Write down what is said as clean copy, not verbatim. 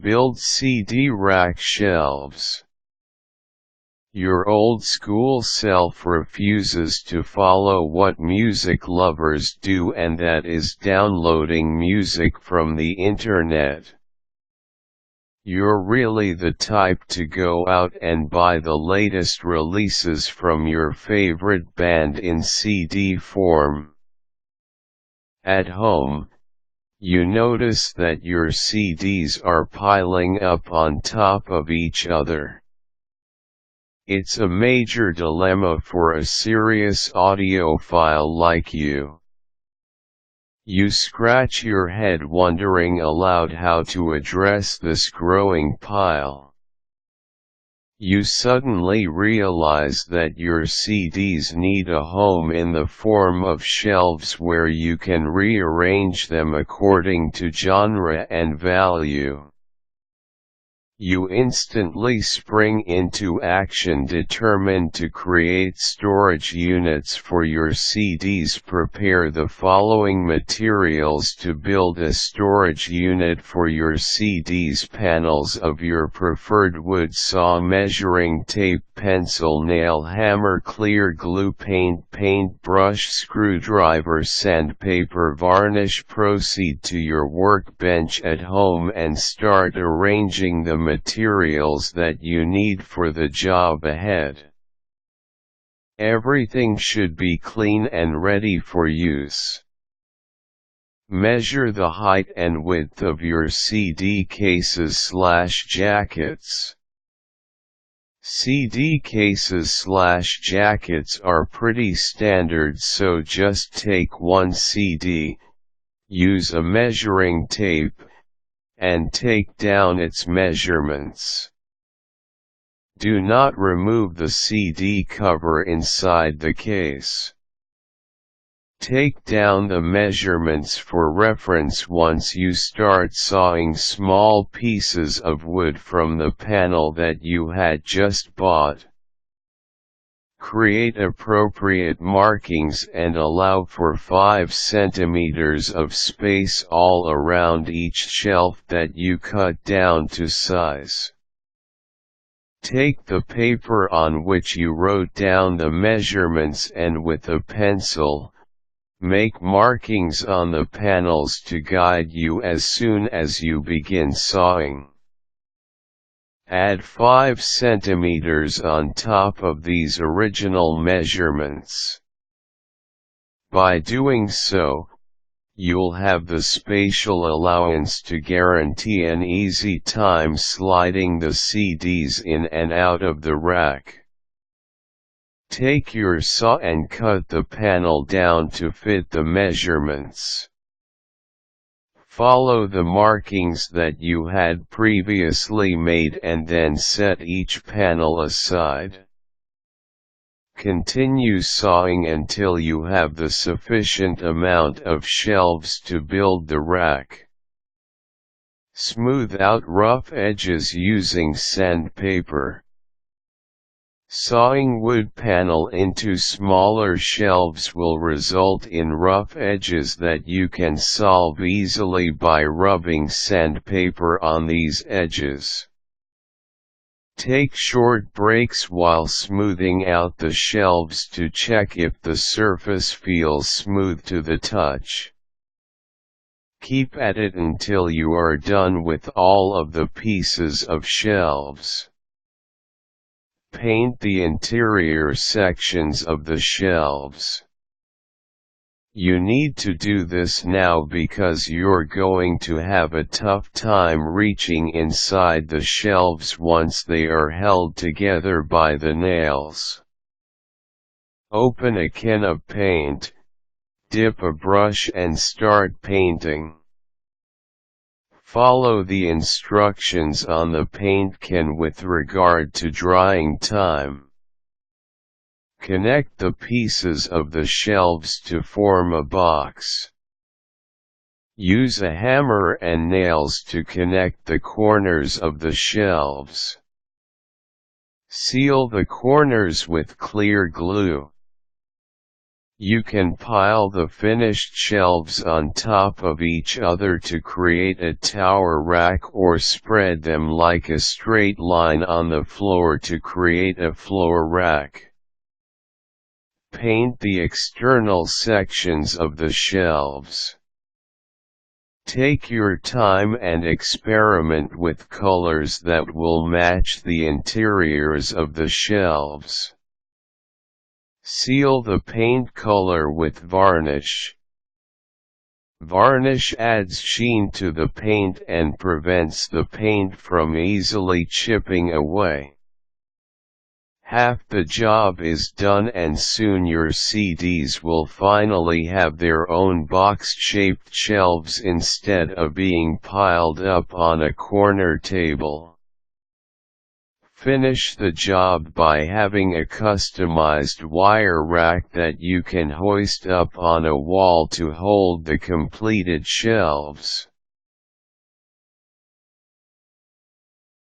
Build CD rack shelves. Your old-school self refuses to follow what music lovers do, and that is downloading music from the internet. You're really the type to go out and buy the latest releases from your favorite band in CD form. At home, you notice that your CDs are piling up on top of each other. It's a major dilemma for a serious audiophile like you. You scratch your head wondering aloud how to address this growing pile. You suddenly realize that your CDs need a home in the form of shelves where you can rearrange them according to genre and value. You instantly spring into action, determined to create storage units for your CDs. Prepare the following materials to build a storage unit for your CDs: panels of your preferred wood, saw, measuring tape, pencil, nail, hammer, clear glue, paintbrush, screwdriver, sandpaper, varnish. Proceed to your workbench at home and start arranging the materials that you need for the job ahead. Everything should be clean and ready for use. Measure the height and width of your CD cases/jackets. CD cases/jackets are pretty standard, so just take one CD, use a measuring tape, and take down its measurements. Do not remove the CD cover inside the case. Take down the measurements for reference once you start sawing small pieces of wood from the panel that you had just bought. Create appropriate markings and allow for 5 centimeters of space all around each shelf that you cut down to size. Take the paper on which you wrote down the measurements and with a pencil, make markings on the panels to guide you as soon as you begin sawing. Add 5 centimeters on top of these original measurements. By doing so, you'll have the spatial allowance to guarantee an easy time sliding the CDs in and out of the rack. Take your saw and cut the panel down to fit the measurements. Follow the markings that you had previously made and then set each panel aside. Continue sawing until you have the sufficient amount of shelves to build the rack. Smooth out rough edges using sandpaper. Sawing wood panel into smaller shelves will result in rough edges that you can solve easily by rubbing sandpaper on these edges. Take short breaks while smoothing out the shelves to check if the surface feels smooth to the touch. Keep at it until you are done with all of the pieces of shelves. Paint the interior sections of the shelves. You need to do this now because you're going to have a tough time reaching inside the shelves once they are held together by the nails. Open a can of paint, dip a brush and start painting. Follow the instructions on the paint can with regard to drying time. Connect the pieces of the shelves to form a box. Use a hammer and nails to connect the corners of the shelves. Seal the corners with clear glue. You can pile the finished shelves on top of each other to create a tower rack, or spread them like a straight line on the floor to create a floor rack. Paint the external sections of the shelves. Take your time and experiment with colors that will match the interiors of the shelves. Seal the paint color with varnish. Varnish adds sheen to the paint and prevents the paint from easily chipping away. Half the job is done, and soon your CDs will finally have their own box-shaped shelves instead of being piled up on a corner table. Finish the job by having a customized wire rack that you can hoist up on a wall to hold the completed shelves.